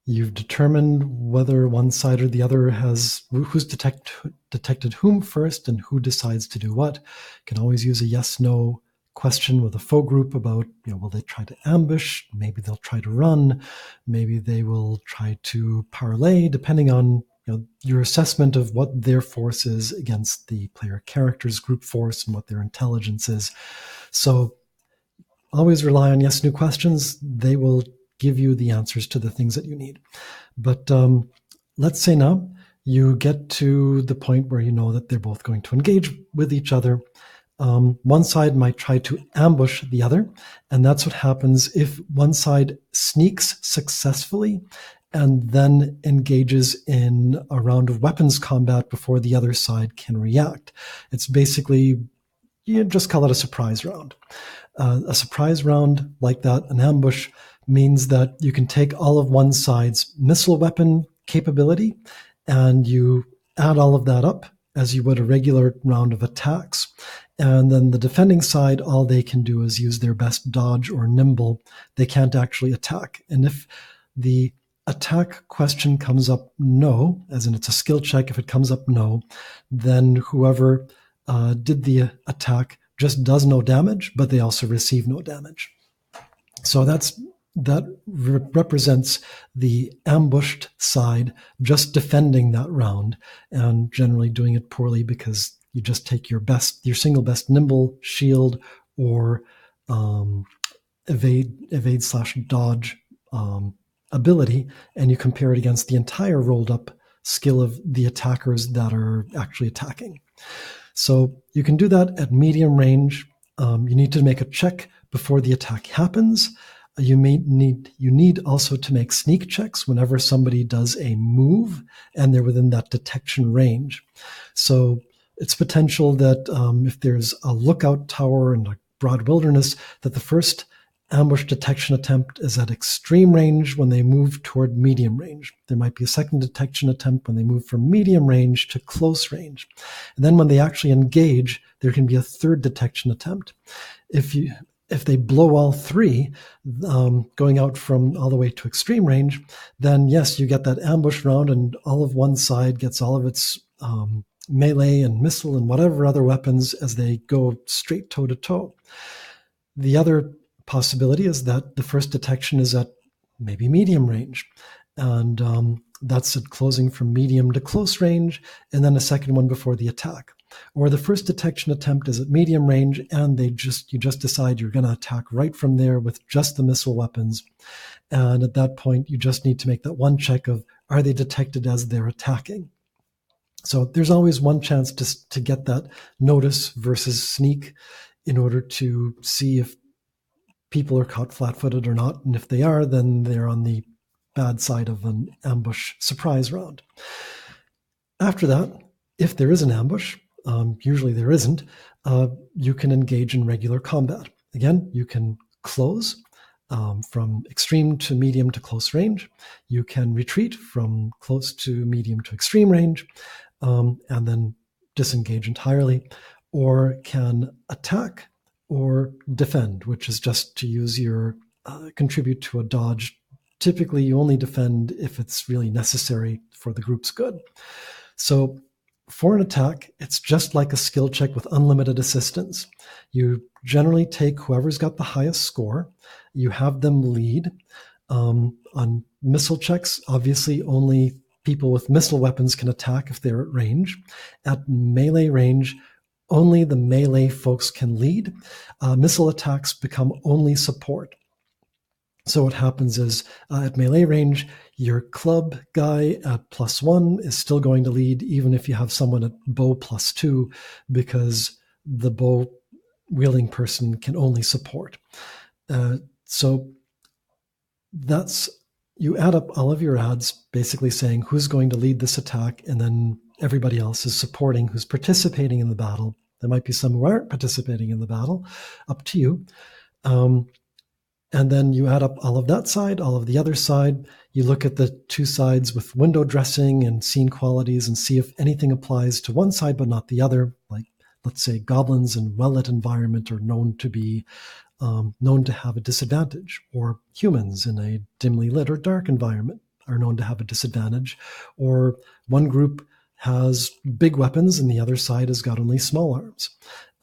You've determined whether one side or the other who's detected whom first and who decides to do what. You can always use a yes/no question with a foe group about, will they try to ambush? Maybe they'll try to run. Maybe they will try to parlay, depending on your assessment of what their force is against the player character's group force and what their intelligence is. So always rely on yes/no questions. They will give you the answers to the things that you need. But let's say now you get to the point where you know that they're both going to engage with each other. One side might try to ambush the other, and that's what happens if one side sneaks successfully and then engages in a round of weapons combat before the other side can react. It's basically, you just call it a surprise round. A surprise round like that, an ambush, means that you can take all of one side's missile weapon capability and you add all of that up as you would a regular round of attacks. And then the defending side, all they can do is use their best dodge or nimble. They can't actually attack. And if the attack question comes up no, as in it's a skill check, if it comes up no, then whoever did the attack just does no damage, but they also receive no damage. So that represents the ambushed side just defending that round and generally doing it poorly because you just take your single best nimble, shield, or evade/dodge ability, and you compare it against the entire rolled up skill of the attackers that are actually attacking. So you can do that at medium range. You need to make a check before the attack happens. You need also to make sneak checks whenever somebody does a move and they're within that detection range. So it's potential that if there's a lookout tower in a broad wilderness, that the first ambush detection attempt is at extreme range when they move toward medium range. There might be a second detection attempt when they move from medium range to close range. And then when they actually engage, there can be a third detection attempt. If they blow all three, going out from all the way to extreme range, then yes, you get that ambush round and all of one side gets all of its melee and missile and whatever other weapons as they go straight toe to toe. The other possibility is that the first detection is at maybe medium range, and that's at closing from medium to close range, and then a second one before the attack. Or the first detection attempt is at medium range, and you just decide you're going to attack right from there with just the missile weapons. And at that point, you just need to make that one check of, are they detected as they're attacking? So there's always one chance to get that notice versus sneak in order to see if people are caught flat-footed or not. And if they are, then they're on the bad side of an ambush surprise round. After that, if there is an ambush, usually there isn't, you can engage in regular combat. Again, you can close from extreme to medium to close range. You can retreat from close to medium to extreme range, and then disengage entirely, or can attack or defend, which is just to use your contribute to a dodge. Typically, you only defend if it's really necessary for the group's good. So for an attack, it's just like a skill check with unlimited assistance. You generally take whoever's got the highest score. You have them lead. On missile checks, obviously only people with missile weapons can attack if they're at range. At melee range, only the melee folks can lead. Missile attacks become only support. So what happens is at melee range, your club guy at +1 is still going to lead, even if you have someone at bow +2, because the bow wielding person can only support. So that's, you add up all of your adds, basically saying who's going to lead this attack, and then everybody else is supporting who's participating in the battle. There might be some who aren't participating in the battle, up to you. And then you add up all of that side, all of the other side. You look at the two sides with window dressing and scene qualities and see if anything applies to one side but not the other. Like, let's say goblins in well-lit environment are known to have a disadvantage, or humans in a dimly lit or dark environment are known to have a disadvantage, or one group has big weapons and the other side has got only small arms.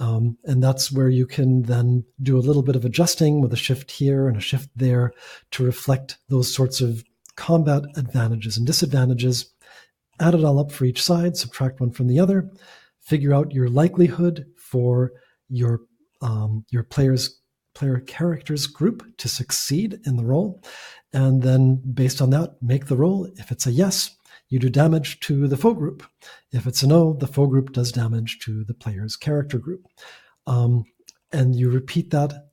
And that's where you can then do a little bit of adjusting with a shift here and a shift there to reflect those sorts of combat advantages and disadvantages. Add it all up for each side, subtract one from the other, figure out your likelihood for your player characters group to succeed in the roll, and then based on that, make the roll. If it's a yes, you do damage to the foe group. If it's a no, the foe group does damage to the player's character group. And you repeat that,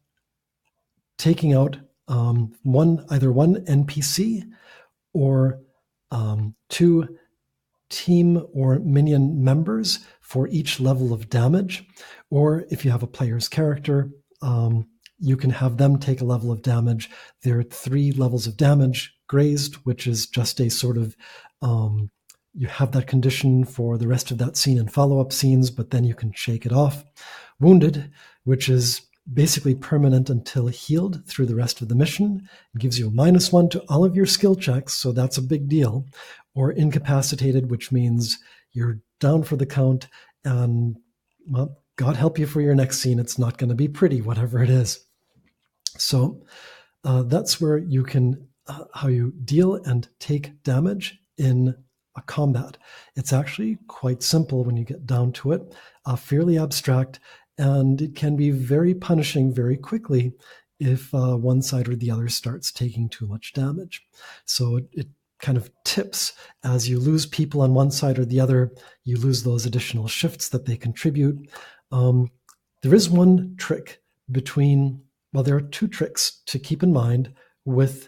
taking out either one NPC or two team or minion members for each level of damage. Or if you have a player's character, you can have them take a level of damage. There are 3 levels of damage: grazed, which is just a sort of, you have that condition for the rest of that scene and follow-up scenes, but then you can shake it off. Wounded, which is basically permanent until healed through the rest of the mission. It gives you a -1 to all of your skill checks, so that's a big deal. Or incapacitated, which means you're down for the count, and, well, God help you for your next scene. It's not going to be pretty, whatever it is. So that's where you can, how you deal and take damage in a combat. It's actually quite simple when you get down to it, fairly abstract, and it can be very punishing very quickly if one side or the other starts taking too much damage. So it kind of tips as you lose people on one side or the other, you lose those additional shifts that they contribute. There is one trick there are 2 tricks to keep in mind with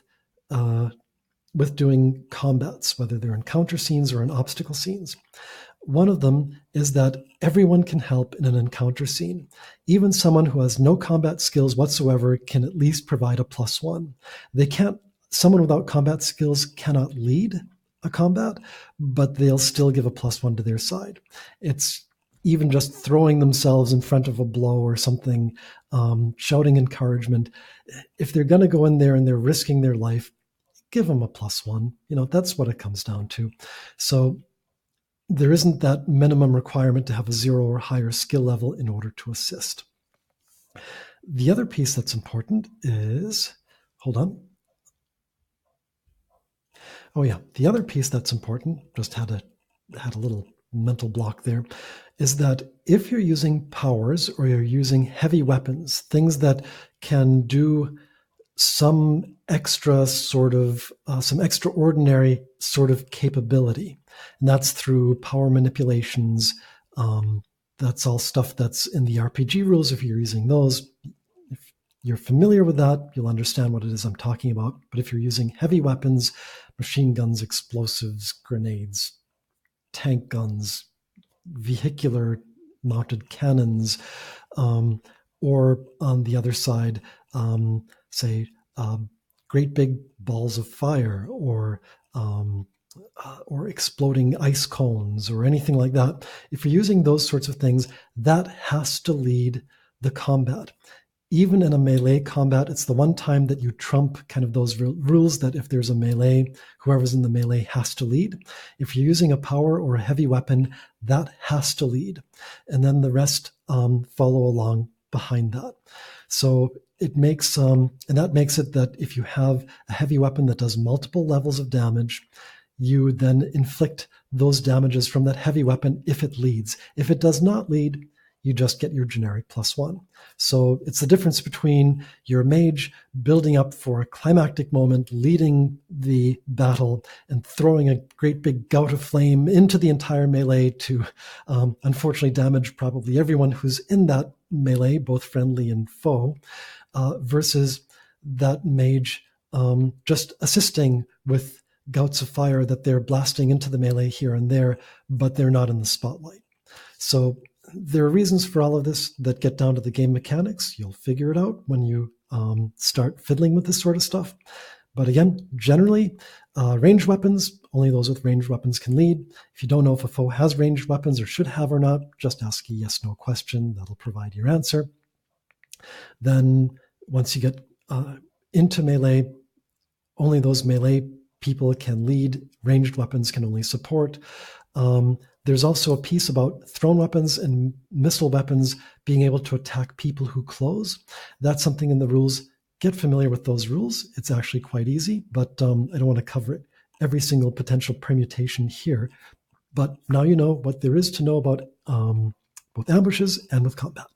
doing combats, whether they're encounter scenes or in obstacle scenes. One of them is that everyone can help in an encounter scene. Even someone who has no combat skills whatsoever can at least provide a +1. Someone without combat skills cannot lead a combat, but they'll still give a +1 to their side. It's even just throwing themselves in front of a blow or something, shouting encouragement. If they're going to go in there and they're risking their life, give them a +1. That's what it comes down to. So there isn't that minimum requirement to have a 0 or higher skill level in order to assist. The other piece that's important is, hold on. Oh yeah, the other piece that's important, just had a little mental block there, is that if you're using powers or you're using heavy weapons, things that can do some extraordinary sort of capability, and that's through power manipulations. That's all stuff that's in the RPG rules. If you're using those, if you're familiar with that, you'll understand what it is I'm talking about. But if you're using heavy weapons, machine guns, explosives, grenades, tank guns, vehicular mounted cannons, or on the other side, say, great big balls of fire or exploding ice cones or anything like that. If you're using those sorts of things, that has to lead the combat. Even in a melee combat, it's the one time that you trump kind of those rules that if there's a melee, whoever's in the melee has to lead. If you're using a power or a heavy weapon, that has to lead. And then the rest follow along behind that. So it makes, and that makes it that if you have a heavy weapon that does multiple levels of damage, you then inflict those damages from that heavy weapon if it leads. If it does not lead, you just get your generic +1. So it's the difference between your mage building up for a climactic moment, leading the battle, and throwing a great big gout of flame into the entire melee to unfortunately damage probably everyone who's in that melee, both friendly and foe, versus that mage just assisting with gouts of fire that they're blasting into the melee here and there, but they're not in the spotlight. So there are reasons for all of this that get down to the game mechanics. You'll figure it out when you start fiddling with this sort of stuff. But again, generally, ranged weapons, only those with ranged weapons can lead. If you don't know if a foe has ranged weapons or should have or not, just ask a yes/no question. That'll provide your answer. Then once you get into melee, only those melee people can lead, ranged weapons can only support. There's also a piece about thrown weapons and missile weapons being able to attack people who close. That's something in the rules. Get familiar with those rules. It's actually quite easy, but I don't want to cover every single potential permutation here. But now you know what there is to know about both ambushes and with combat.